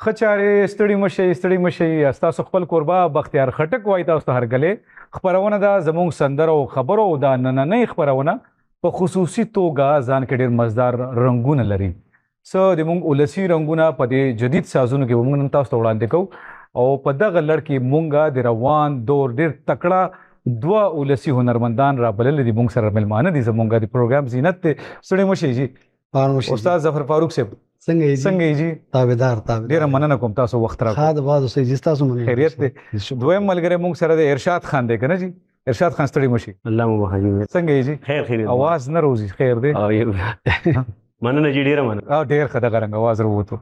خچاره ستړي مشي تاسو خپل قربا بختیار خټک وای تاسو ته هرګله خبرونه دا زموږ سندرو خبرو دا نننې خبرونه په خصوصي توګه ځان کې ډېر مزدار رنگونه لري څه د موږ ولسی رنگونه په دې جدید سازونو کې موږ نن تاسو ته وړاندې کوو او په دغه لړ کې موږ د روان دور ډېر تکړه دوه ولسی هنرمندان را بلل دي موږ سره ملمانه دي زموږ د پروګرام زینت ستړي مشي جی استاد ظفر فاروق صاحب څنګه جی تابعدار ډیره مننه کوم تاسو وخت راکړو خا د بعد اوسې جس تاسو مننه خیریت دی دویم ملګری موږ سره د ارشاد خان دی کنه جی ارشاد خان ستړي مشي الله مو بخیر څنګه جی خیر आवाज نه روزي خیر دی مننه جی ډیره مننه ډیر خدای غرنګ आवाज وروته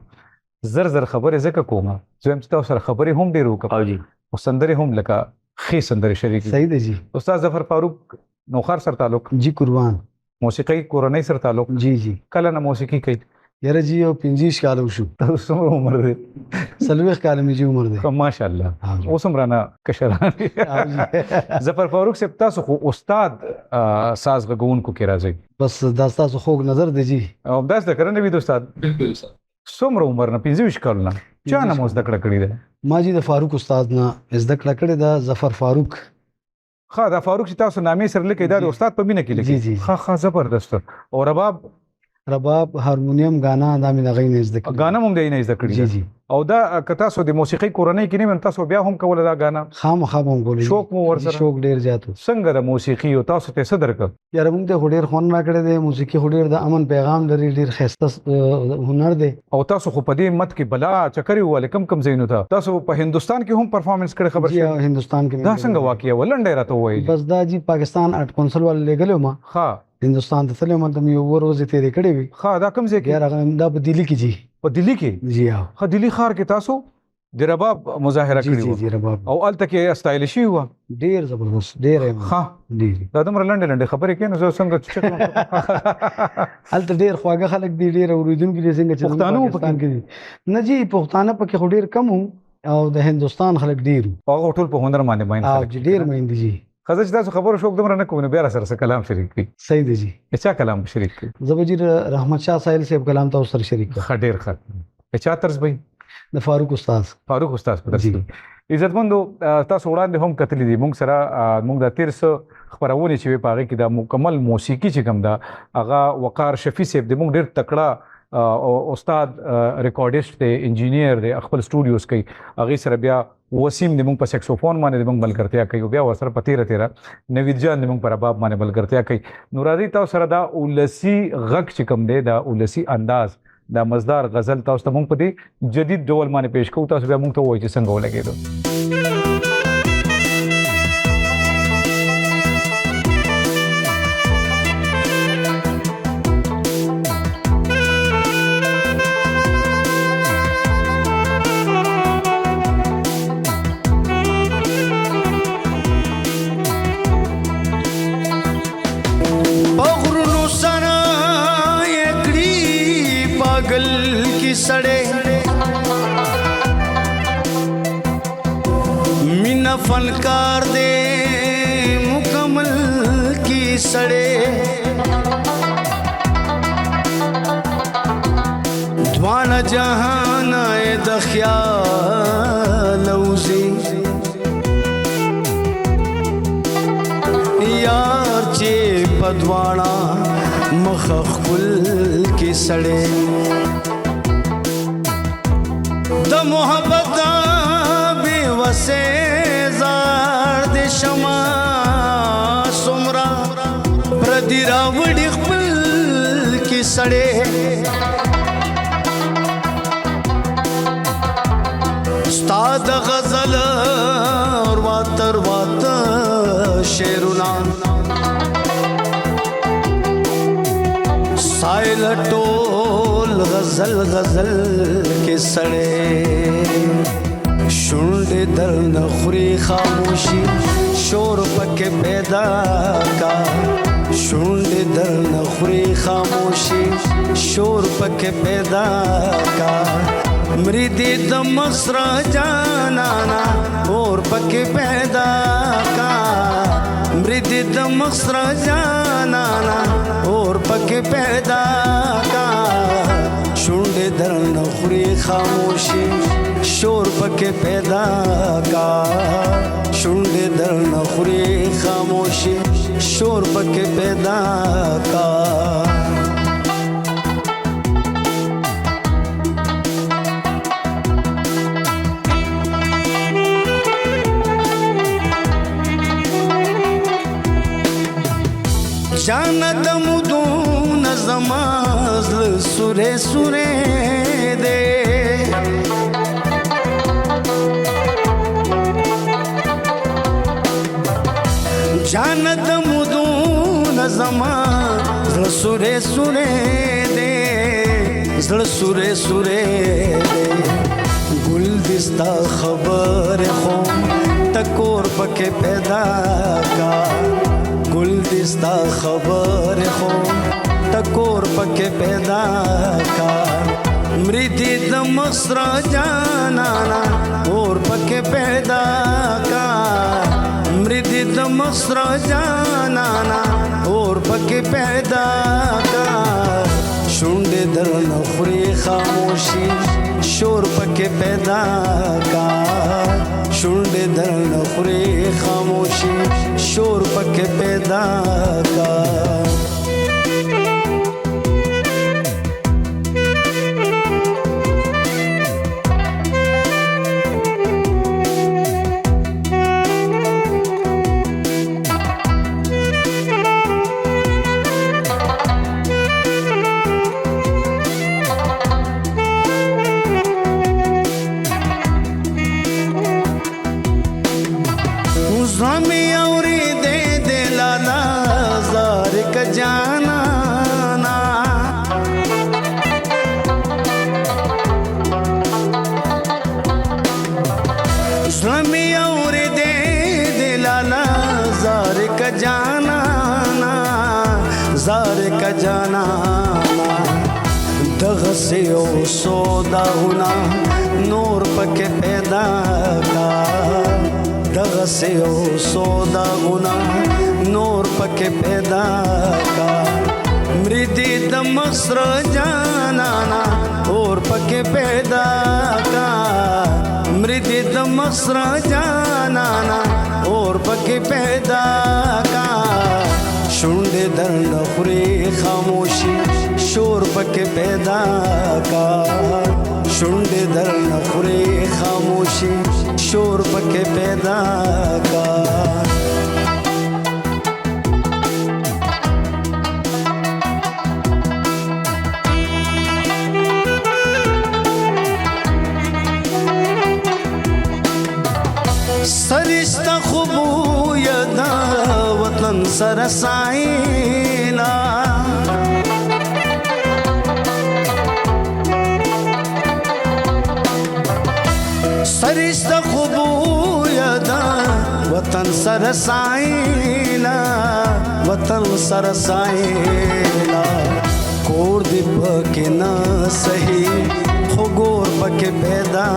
زر خبره زکه کومه زم تاسو سره خبرې هم ډیر وکړه او جی او سندري هم لکه خې سندري شریک صحیح دی جی استاد ظفر فاروق نوخر سره تعلق جی قربان موسیقي کورنۍ سره تعلق جی جی کله نه موسیقي کوي یاره جی او 25 کال وشو تاسو څومره عمر دی سلوخ کال می جی عمر دی ماشاءالله اوس هم رانه کشران ظفر فاروق صاحب تاسو خو استاد ساز غږونکو کې راځي بس دا تاسو خوږ نظر دی جی او داس د کرنه وی د استاد بالکل استاد څومره عمر نه 25 کال نه چا نه مو زده کړه کړې ده ما جی د فاروق استاد نه زده کړه کړې ده ظفر فاروق ها دا فاروق چې تاسو نامې سره لیکي دا د استاد په مینه کې لیکي جی ها زبردست او رباب هارمونیم غانا دا مې دغې نه زده کړې غانا هم دی نه زده کړی جی جی او دا که تاسو د موسیقي کورنۍ کې نه تاسو بیا هم کوله دا غانا خامخا هم کولې شوق مو ورسره شوق ډیر زیاتو څنګه د موسیقي او تاسو ته صدر ک یاره موږ ته ډیر خون را کړی دی موسیقي ډیر د امن پیغام لري ډیر خسته هنر دی او تاسو خو په دې مت کې بلا چکرې ول کم زینو ته تاسو په هندستان کې هم پرفارمنس کړی خبر جی شي هندستان کې دا څنګه واقعیا ولنډه راته وایي بس دا جی پاکستان آرټ کونسل ول لګلو ما ها هندستان ته تلم ته یو ورځ تیرې کړې وي ها دا کوم ځای کې یاره دا په دلی کې جی په دلی کې جی ها ها دلی ښار کې تاسو د رباب مظاهره جی کړې جی وه رباب او الته کې استایلشي وه ډیر زبردست ډیر ها دی دا دومره لنډې خبرې کوي نو زه څنګه چک الته ډیر خواږه خلک دي ډیر اوریدونکي دي څنګه چې پښتانه پاکستان کې دي نه جی پښتانه پکې خو ډیر کم او د هندستان خلک ډیر هغه ټول په هنر باندې ماین او جی ډیر مېند جی خزه چې تاسو خبرو شوق دومره نه کوو نو بیا سره کلام شریک کړي صحیح دی جی چا کلام شریک کړي زبجیر رحمت شاه ساحل صاحب کلام تاسو سره شریک کړ خډیر خط چا طرز به د فاروق استاد په درس کې عزتمندو تاسو وړاندې هم کتلی دي موږ سره موږ د 13 خبرونه چې په هغه کې د مکمل موسیقي چې کوم دا هغه وقار شفیع صاحب د موږ ډیر تکړه استاد ریکارډیسټ دی انجینیر دی خپل سټوډیوز کوي هغه سره بیا وسیم د موږ په سکسوفون باندې د موږ ملګرتیا کوي بیا ورسره په تیره نوید جان د موږ پر رباب باندې ملګرتیا کوي نو راځي تاسو سره دا ولسی غږ چې کوم دی دا ولسی انداز دا مزدار غزل تاسو ته موږ په دې جدید ډول باندې پیښ کوو تاسو بیا موږ ته وایي چې څنګه ولګېدو मीना फनकार दे मुकम्मल की सड़े द्वाना जहान आए दख्याल उसे यार चे पदवाना मखखुल की सड़े द मोहब्बत बेवसे जार दे शमा सुमरा प्रदी रावड़ी खपल की सड़े उस्ताद गजल और वातर शेरुना साइल टोल गजल गजल के सड़े शुंडे दर नखरी खामोशी शोर पके पैदा का शुंडे दर नखरी खामोशी शोर पके पैदा का मृदी दमसरा जानाना और पके पैदा का मृदी दमसरा जानाना और पके पैदा का शुंडे दर नखरी खामोशी شور پکې پیدا کا شونډې درنه خوري خاموشي شور پکې پیدا کا جانت مدون زمازل سوره سوره دے جانت مدون زمازل سوره سوره دے زل سوره سوره دے گل دستا خبر خو تکور پکې پیدا کا گل دستا خبر خو تکور پکې پیدا کا مریدی د مصر جانانا اور پکې پیدا کا مریدی د مصر جانانا اور پکې پیدا کا شونډې درنه خوري خاموشي شور پکې پیدا کا شونډې درنه خوري خاموشي شور پکې پیدا کا زمی اوری دے دے لالا زار کا جانا نا زمی اوری دے دے لالا زار کا جانا نا زار کا جانا نا دغ سے او سودا ہونا نور پکے پیدا کا دغه سے او سودا غنا نور پکې پیدا کا مریدی د مصر جانانا اور پکې پیدا کا مریدی د مصر جانانا اور پکې پیدا کا شونډې درنه خوري خاموشي شور پکې پیدا کا شونډې درنه خوري خاموشي شور پکې پیدا کا سرشتہ خوبو یدا وطن سرسائینا سرشتہ خوبو یدا وطن سرسائینا وطن سرسائینا کور دی پکې نه صحیح خو ګور پکې پیدا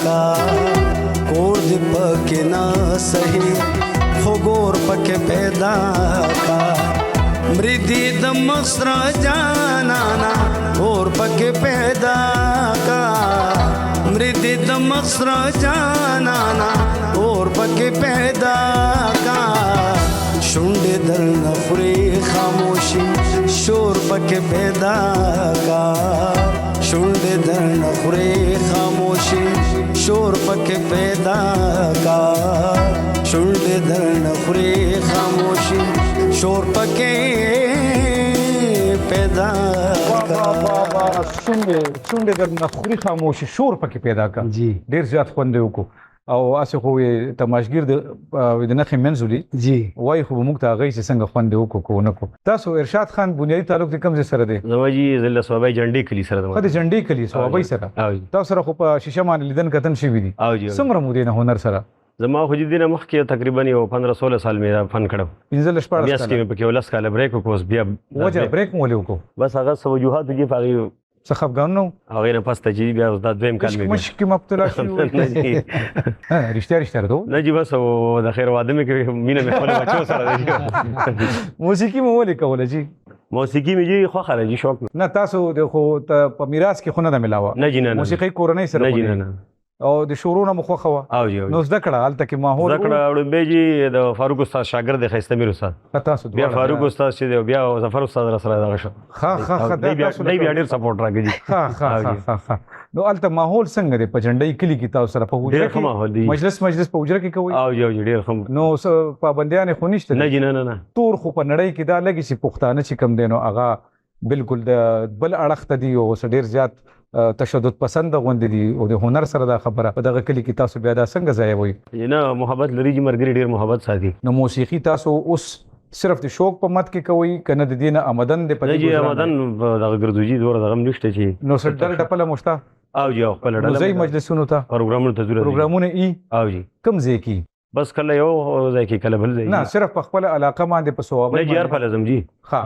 کا کور دی پکې نه صحیح خو ګور پکې پیدا کا مریدی د مصر جانانا اور پکې پیدا کا مریدی د مصر جانانا اور پکې پیدا کا شونډې درنه خوري خاموشي شور پکې پیدا کا شونډې درنه خوري خاموشي شور پکې پیدا کا شونډې درنه خوري خاموشي شور پکې پیدا کا شونډې درنه خوري خاموشي شور پکې پیدا کا جی ډیر زیات خوند یې وکړو او اسه خو تماشګر د نخې منځولي جی وای خو موږ ته هغه چې څنګه خوند وکړو کو نه کو تاسو ارشاد خان بنیادی تعلق د کوم ځای سره دی زموږی زله صوبای جنډي کلی سره خو د جنډي کلی صوبای سره او تاسو سره خو په شیشه باندې لیدن کتن شوی دي او جی څومره مو دي نه هنر سره زما خو دې نه مخکې تقریبا یو 15-16 سال مې فن کړو 15 بیا شپږ سکه مې پکې ولس کاله بریک وکوس بیا وجه بریک مو لیکو بس هغه سوجوهات دي پاغي څه خفګان نو هغه نه پسته چې بیا د دویم کال مې مشکې مبتلا شو رښتیا دو نه جی بس د خیر واده مې کې مینه مې خپل بچو سره دی موسیقي مو ولې کوله جی موسیقي مې جی خو خلک شوق نه تاسو د خو په میراث کې خو نه ده ملاوه نه جی نه موسیقي کورنۍ سره نه جی نه او د شورونه مخوخه وا او جی نو زده کړه هلته کې ماحول زکړه وړاندې جی د فاروق استاد شاګرد خیسته میر استاد تاسو بیا فاروق استاد چې دی بیا ظفر استاد را سره دغه شو ها دی بیا ډیر سپورټ راکړي ها نو هلته ماحول څنګه دی په جنډۍ کلی کې تاسو سره په ډیر حجره ښه ماحول دی کې مجلس په حجره کې کوي او جی ډیر ښه نو پابندیان خو نشته نه جی نه تور خو په نړۍ کې دا لګي چې پښتانه چې کم دی نو هغه بالکل د بل اړخ ته دی او ډیر زیات تشدد پسند غوندې دي او د هنر سره دا خبره په دغه کلی کې تاسو بیا دا څنګه ځای وي نه محبت لري چې مرګري ډیر محبت ساتي نو موسیقي تاسو اوس صرف د شوق په مت کې کوي کنه د دین آمدن د نه جی آمدن دغه ګرځوجي دور دغه نشته چې نو سټل ټپله مشتا او جی خپل نو ځای مجلسونو ته پروګرامونه ته ضرورت پروګرامونه ای او جی کم ځای کې بس کله یو ځای کې کله بل ځای نه صرف په خپل علاقه باندې په ثواب نه جی هر فلزم جی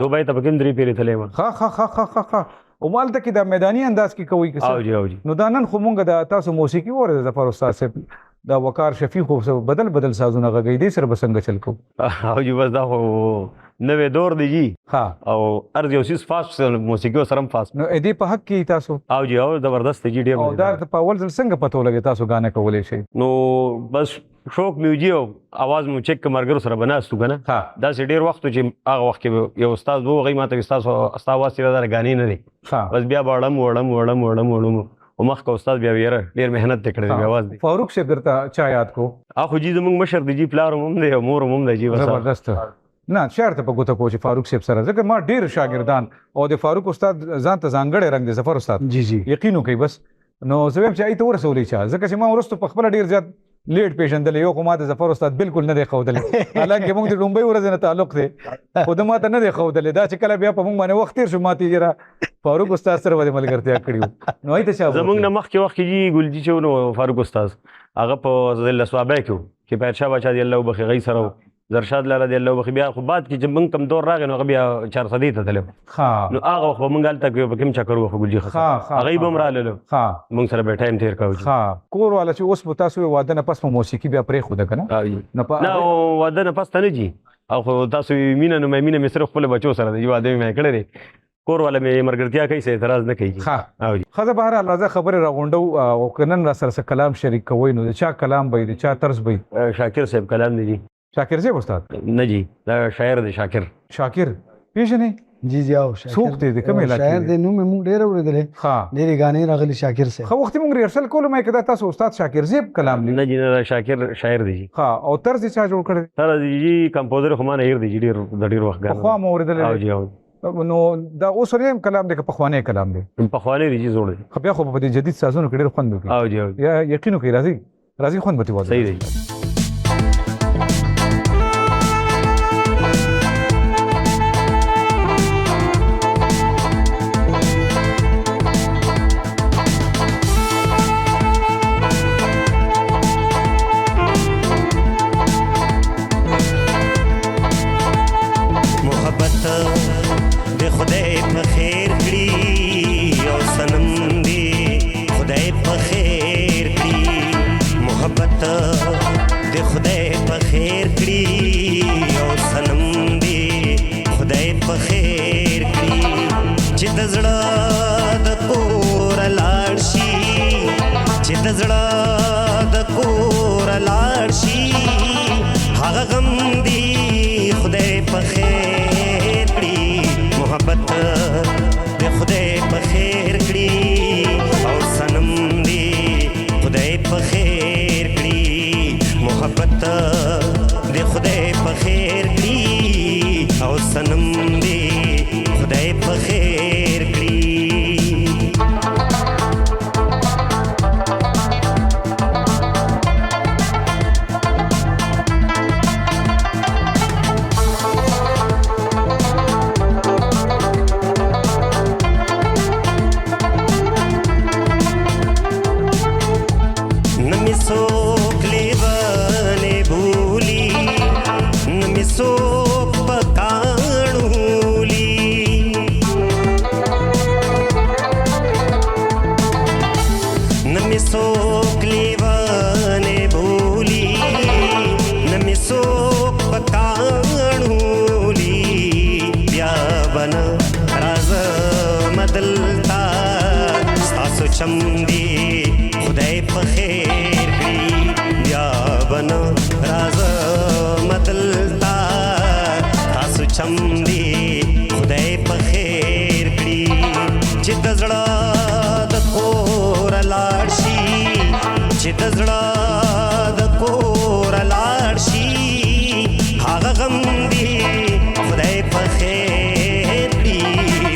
دوبای ته پکندري پیری تلې ها او مالته کې د میداني انداز کې کوي او جی نو دا نن خو مونږ د تاسو موسیقي وره ظفر استاد صاحب دا وقار شفیق خو بدل سازونه غږی دي سره بسنګ چل کو او جی بس دا خو نوې دور دی جی ها او ارز یو سیس فاست موسیقي سره فاست نو دې په حق کې تاسو او جی او زبردست جی ډیر او دا په اول ځل څنګه پته ولګی تاسو غانه کولای شئ نو بس شوق میوجي او आवाज مو چک مرګرو سره بناستو کنه دا سې ډیر وخت چې هغه وخت کې یو استاد وو غي ماته استاد واسطه دار غانې نه دي بس بیا وړم او مخ کو استاد بیا ویره ډیر مهنت وکړي دی आवाज دی فاروق صاحب درته چا یاد کو اخو جی زمونږ مشر دی جی پلار مم دی مور مم دی جی زبردست نه شرط په ګوته کو چې فاروق صاحب سره ځکه ما ډیر شاګردان او د فاروق استاد ځان ته ځانګړی رنگ دی ظفر استاد جی یقینو کوي بس نو زه هم چې ایته ورسولې چا ځکه چې ما ورستو په خپل ډیر زیات لیټ پیژندل یو کومه د ظفر استاد بالکل نه دی خودل حالانکه موږ د لومبۍ ورځ نه تعلق دی خو د ماته نه دی خودل دا چې کله بیا په موږ باندې وخت تیر شو ماته یې فاروق استاد سره باندې ملګرتیا کړیو نو ایته چې زمونږ نه مخکې وخت کې جی ګلجی چې نو فاروق استاد هغه په ځل سوابه کې پیر شاه بچا دی الله وبخي غي سره زرشاد لاله دی الله وبخي بیا خو بعد کې چې موږ کم دور راغی نو بیا 400 ته تلم نو هغه خو موږ هلته کې په کوم چکر وخو ګلجی هغه به مرالل موږ سره به ټایم تیر کاوه کور والا چې اوس په تاسو واده نه پس په موسیقي بیا پرې خو ده کنه نه واده نه پس ته نه جی او تاسو مینه نو مینه مې صرف خپل بچو سره دی واده مې کړی کور والا مې مرګرتیا کوي څه اعتراض نه کوي او خزه بهر الله خبره راغونډو او کنن را سره کلام شریک کوي نو چا کلام به دي چا طرز به شاکر صاحب کلام دی جی شاکر صاحب استاد نه جی دا شاعر دی شاکر پیژنې جی او څوک دی کوم علاقې شاعر دی نو مې ډېر اورېدلې ډېرې غانې راغلي شاکر صاحب خو وخت موږ ریهرسل کولو مې کدا تاسو استاد شاکر صاحب کلام نه جی نه شاکر شاعر دی جی او طرز چا جوړ کړی طرز جی کمپوزر خو ما نه هیر دی جی ډېر وخت غاڼه خو ما اوریدل او جی او نو دا اوس وریم کلام دی که پخوانی کلام دی پخوانی دی جی زوړ دی خو بیا خو په دې جدید سازونو کې ډېر خوند وکړي او جی یا یقینو کوي راځي خوند به صحیح دی د زړه د کور لاړ شي هغه غم دی خدای په خیر کړي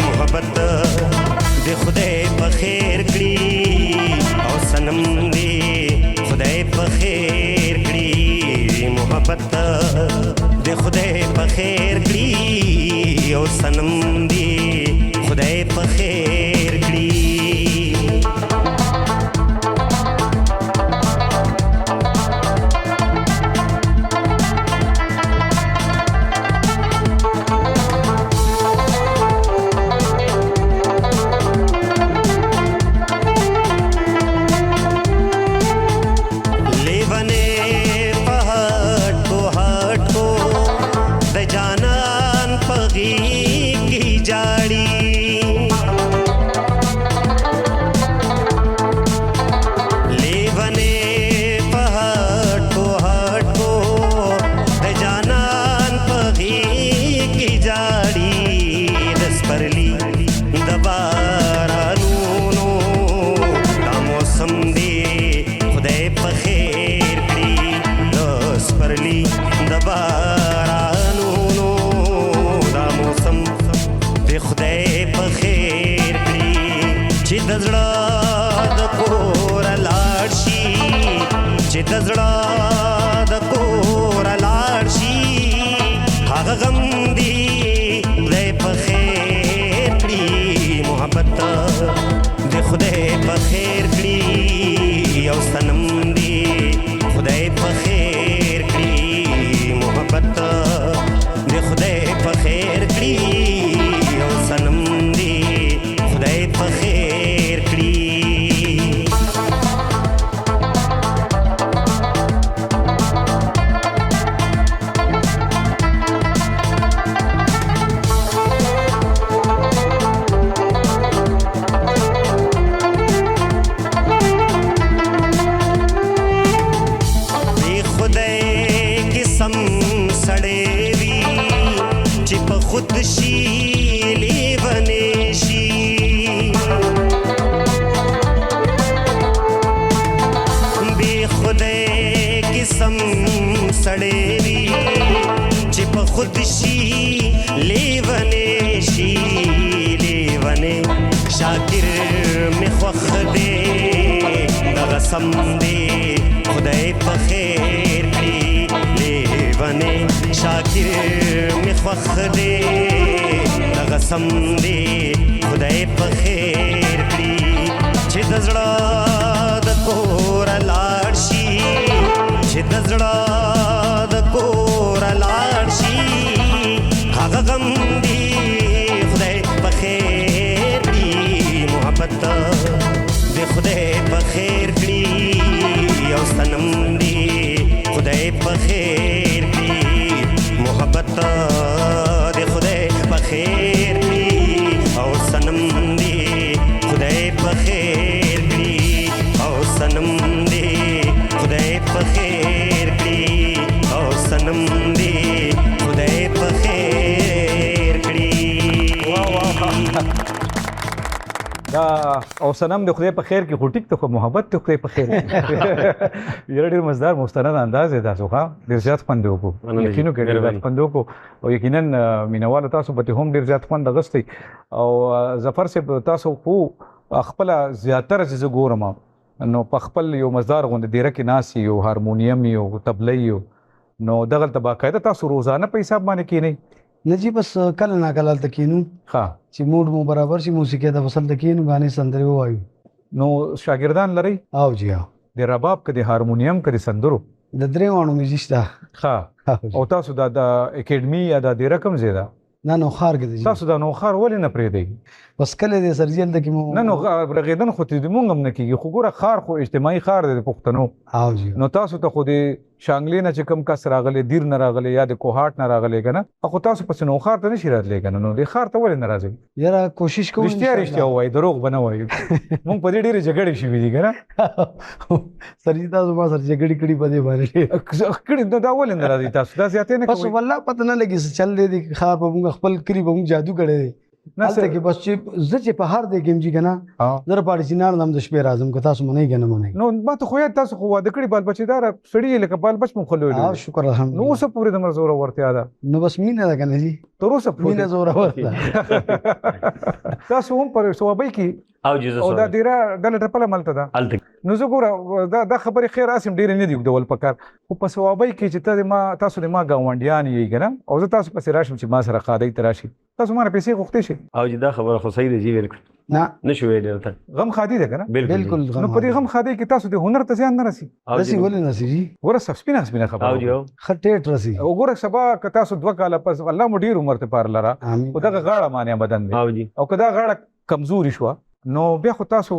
محبت د خدای په خیر کړي او صنم دی خدای په خیر کړي محبت د خدای په خیر کړي او صنم دی خدای په خیر کړي د زړه د کور لاړ شي هغه غم دی خدای په خیر کړي محبت د خدای په خیر کړي او صنم دی خدای په خیر کړي محبت د خدای په خیر کړي او صنم دی خدای په خیر کړي خود شي لیونی شي بے خدای قسم سړی وي چې په خود شي لیونی شي لیونی شاکر مې خوښ دی دغه سم دی خدای په خیر کړي لیونی شاکر مې خوښ دی دغه سم دی خدای په خیر کړي چې د زړه د کور لاړ شي چې د زړه د کور لاړ شي هغه غم دی خدای په خیر کړي محبت د خدای په خیر کړي او صنم دی خدای په خیر کړي محبت د خدای په خیر کړي او صنم دی خدای په خیر کړي او صنم دی خدای په خیر کړي او صنم دی خدای په خیر کړي دا او صنم د خدای په خیر کې خو ټیک ته خو محبت د خدای په خیر یره ډیر مزدار مستند انداز دی تاسو ښه ډیر زیات خوند وکړو یقینو کې ډیر زیات خوند وکړو او یقینا مینوال تاسو به هم ډیر زیات خوند غوښتي او ظفر صاحب تاسو خو خپل زیاتره چې ګورم نو په خپل یو مزدار غوند ډیره کې ناسي یو هارمونیم یو تبلې یو نو دغه باقاعده تاسو روزانه په حساب باندې کینی نه جی بس کله نا کله تکینو ها چې موډ مو برابر شي موسیقي ته وصل تکینو غانې سندري وایو نو شاګردان لري او جی ها د رباب کې د هارمونیم کې د سندرو د درې وانو میوزیشتا ها او تاسو د اکیډمي یا د رقم زیاده نه نو خار کې دي تاسو د نو خار ولې نه پرې دی بس کله دې سرجل د کې مو نه نو رغیدن خو ته مونږ هم نه کیږي خو ګوره خار خو اجتماعي خار دی پښتنو او جی نو تاسو ته خو دې شانګلې نه چې کم کس راغلي دیر نه راغلي یا د کوهاټ نه راغلي کنه خو تاسو پس نو خار ته نشی راتلی کنه نو د خار ته ولې ناراضي یاره کوشش کوم رښتیا وای دروغ بنه وای مونږ په دې ډېرې جګړې شوې دي کنه سرجیتا زما سر جګړې کړي په دې باندې کړي دا ولې ناراضي تاسو دا زیاتې نه بس والله پته نه لګي څه چل دی خار په موږ خپل کری به موږ جادو کړی دی هلته کې بس چې زه چې په هر دی کې چې کنه زه د پاړسینان نام د شپې راځم که تاسو منئ که نه منئ. نو ما ته خو یاد تاسو خو واده کړي بال بچیدار سړي لکه بال بچ مو خلوي شکر نو الحمدلله. اوسه پورې د مرزور ورته ده نو بس مینه ده کنه جی تر اوسه مینه پورې زوره ورته. تاسو هم پر ثوابي کې او جزا او دا ډیره ډله ټپله ملته ده الته نو زه ګوره دا خبرې خیر اسیم ډېرې نه دي اوږدول پکار خو په ثوابۍ کې چې ته ما تاسو د ما ګاونډیان یې که نه او زه تاسو پسې راشم چې ما سره قادۍ ته راشي تاسو ما نه پیسې غوښتې شي او دا خبره خو صحیح ده جی بالکل نه نشو ویلی ورته غم خادي ده که نه بالکل نو په دې غم خادۍ کې تاسو د هنر ته زیان نه رسي رسی ولې نسی جی ګوره سپینه سپینه او خبره جی او ښه ټیټ رسی. وګوره سبا که تاسو 2 کاله پس الله مو ډېر عمر ته پار لره آمین. خو دغه غاړه مانیا بدن دی او جی او که دا غاړه کمزوري شوه نو بیا خو تاسو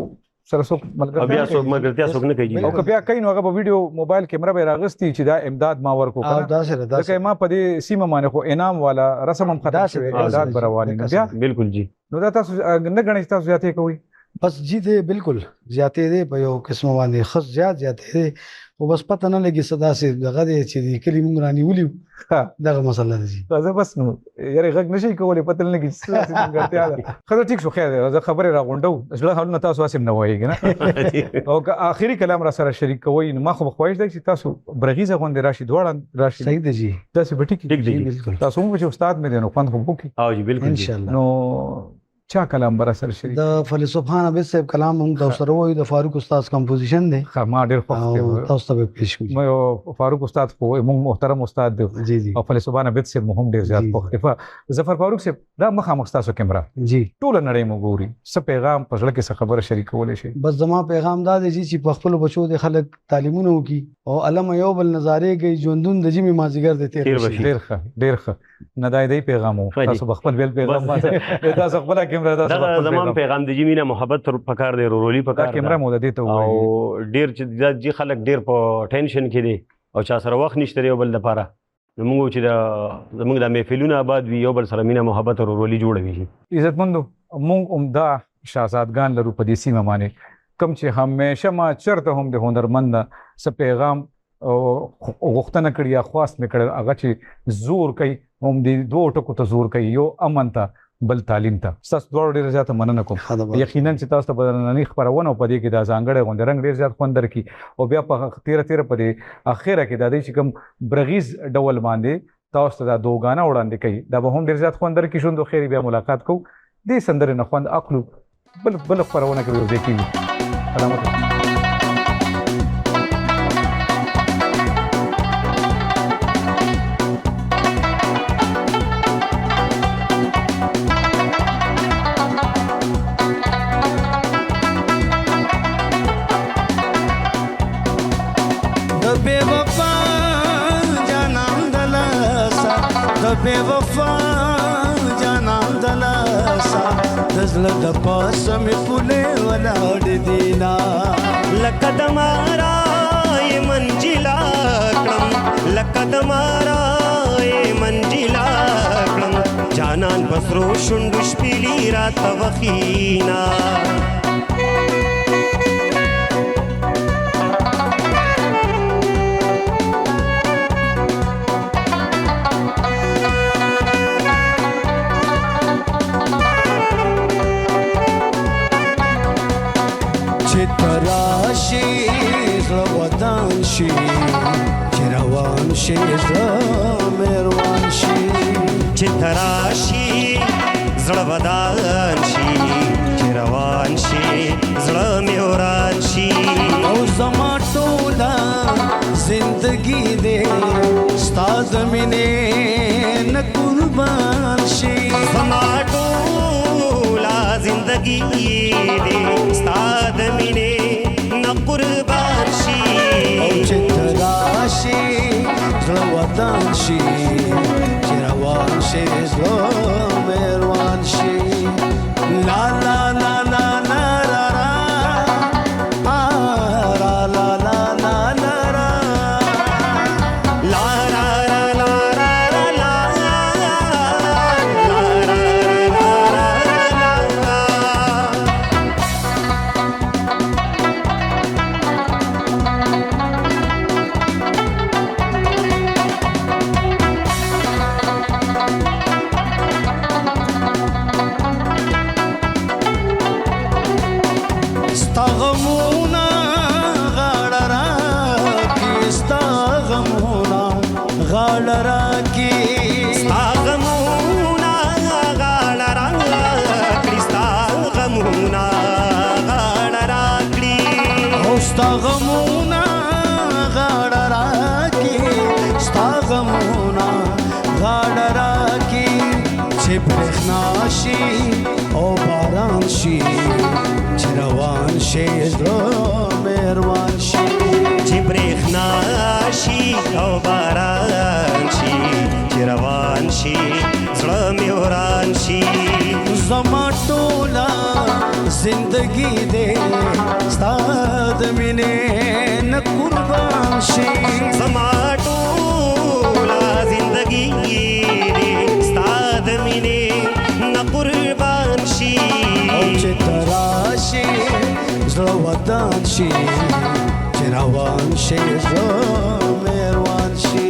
سره څوک او بیا ملګرتیا څوک ملګرتیا څوک نه کوي جی او که بیا کوي نو هغه به ویډیو موبایل کیمره به راغستي چې دا امداد ما ورکو او کنه داسې ده ځکه ما په دې سیمه باندې خو انعام والا رسم هم ختم داسې شوی ده، امداد داسې به روانې ده، نو بیا بالکل جی نو دا تاسو نه ګڼئ چې تاسو زیاتې کوئ بس جی دی بالکل زیاتې دی په یو قسمه باندې خاص زیاتې دی خو بس پته نه لګي صدا سي دغه دی چې د کلی مونږ رانیولي دغه مسله ده جی. زه بس نو یاره غږ نشي کولی پته نه لګي چې څه ملګرتیا ده ښه ټیک شو خیر دی زه خبرې راغونډو زړه حالونه تاسو هسې هم نه وایي که نه او که آخري کلام را سره شریک کوئ نو ما خو به خواهش دی چې تاسو برغیزه غوندې راشي دواړه راشي صحیح دی جی داسې به ټیک ټیک دی جی جی. بالکل تاسو هم چې استاد مې دی نو خوند خو به وکړي او جی بالکل ان جی. شاء الله. نو چا کلام به را سره شریک د فیلسوف خان عبید صاحب کلام هم تاسو سره وایو د فاروق استاد کمپوزیشن دی ښه ما ډېر خوښ او دی تاسو ته به پیش کوي. ما یو فاروق استاد خو موږ محترم استاد دی جی جی او فلسفان عبید صاحب مو هم ډېر زیات جی. خوښ دی ظفر فاروق صاحب دا مخامخ ستاسو کیمره جی ټوله نړۍ مو ګوري څه پیغام په زړه کې څه خبره شریکولی شي بس زما پیغام دا دی چې په خپل بچو د خلک تعلیمونه وکي او علم یو بل نظارې کوي ژوندون د جمی مازیګر د تیر تیر بشي. ډېر ښه ډېر ښه نه دا دی پیغام و ښه جی. تاسو به خپل بیل پیغام بس. ماته تاسو خپله کیمره تاسو دغه به خپل زمان پیغام پیغام د جی مینه محبت تر پکار دی رورولي دا پکار کیمره ده مو د دې ته او ووایي ډیر چې دا جی خلک ډیر په ټینشن کې دي او چا سره وخت نشته یو بل لپاره نو موږ چې دا زموږ د محفلونه آباد وي یو بل سره مینه محبت او رورولي جوړوي عزتمندو موږ عمده شهزادګان لرو په دې سیمه باندې کوم چې همیشه ما چرته هم د هنرمند څه پیغام او غوښتنه کړې یا خواست مې کړی هغه چې زور کوي هم د دوو ټکو ته زور کوي یو امن ته بل تعلیم ته ستاسو دواړو ډېره زیاته مننه کوم یقینا چې تاسو ته به نننۍ خپرونه په دې کې دا ځانګړی غوندې رنګ ډېر زیات خوند درکړي او بیا په تیره په دې اخره کې دا دی چې کوم برغیز ډول باندې تاسو ته دا دوګانه وړاندې کوي دا به هم ډېر زیات خوند درکړي شوندو خیر بیا ملاقات کوو دې سندرې نه خوند اخلو بل خپرونه کې به یو ځای کېږي سلامت बेवफा जानम दलासा दजल द पासम पुले वलाड दीना लकद मारा ये मंजिला क्रम लकद मारा ये मंजिला क्रम जानन बसरो शुंडुश पिली रात वखीना تراشی زلودان شی چروان شی زلمروان شی چتراشی زلودان شی چروان شی زلمروان شی او زما ټولا زندگی دې ستاد مینه نه قربان شي زما ټولا زندگی دې ستاد مینه نه قربان شي او چتراشی زلودان شی چروان شی زلمروان شي لا لا لا لا لا غاړه راکړي ستا غمونه غاړه راکړي ستا غمونه غاړه راکړي او ستا غمونه غاړه راکړي ستا غمونه غاړه راکړي چې برېښنا شي او باران شي چې روان شي زړه مې روان شي چې برېښنا شي او باران شي چې روان شي زړه مې وران شي زما ټوله زندگی دې ستا د مینې نه قربان شي زما ټوله زندګي دې ستا د مینې نه قربان شي او چې ته راشې زړه ودان شي چې روان شي زړه مې روان شي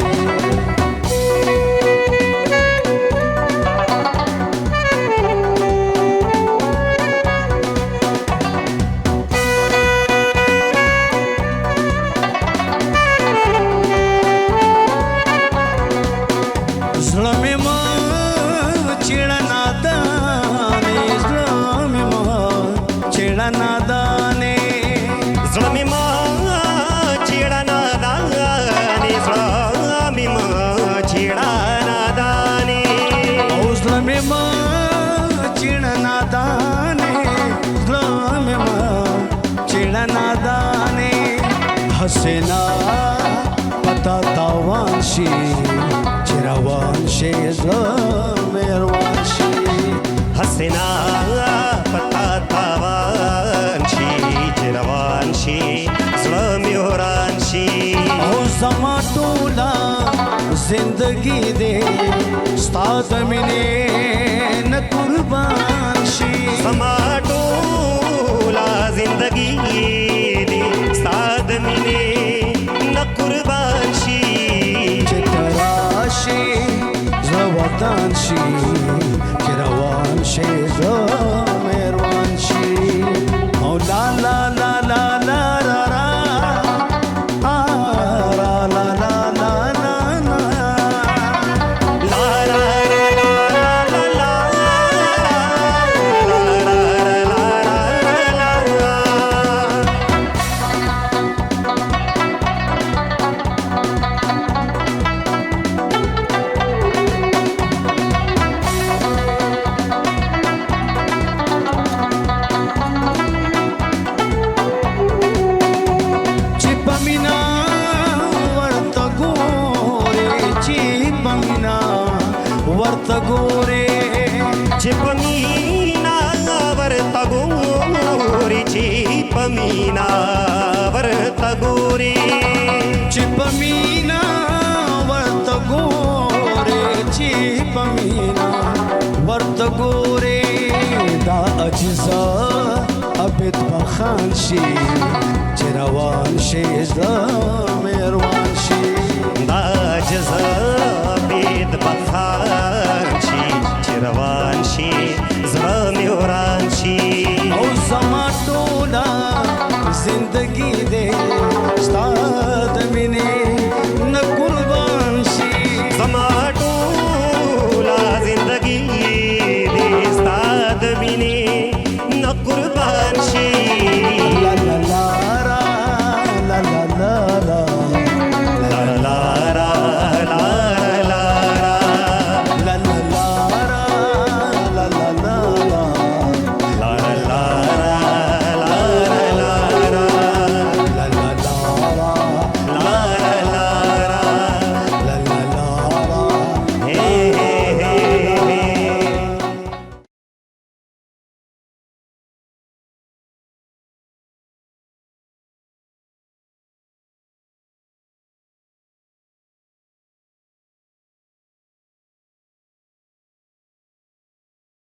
زړه مې ما چېړه نادانې زړه مې ما چېړه نادانې زړه مې ما چېړه نادانې زړه مې ما چېړه نادانې او زړه مې ما چېړه نادانې زړه مې ما چېړه نادانې حسینا پتا تاوان شي چې روان شي زړه مې روان شي حسنا پتا تاوان شي چې روان شي زړه مې وران شي او زما ټوله زندگی دې ستا د مینې نه قربان شي زما ټوله زندګي دې ستا د مینې نه قربان شي چې ته راشې زړه ودان شي چې روان شي زړه مې روان شي او لا لا لا لا لا را را را لا لا لا لا لا لا لا لا لا لا چې په مینا ورته ګورې چې په مینا ورته ګورې چې په مینا ورته ګورې چې په مینا ورته ګورې چې په مینا ورته ګورې چې په مینا ورته ګورې دا اجزا ابد بخان شي چې روان شي زړه مې روان شي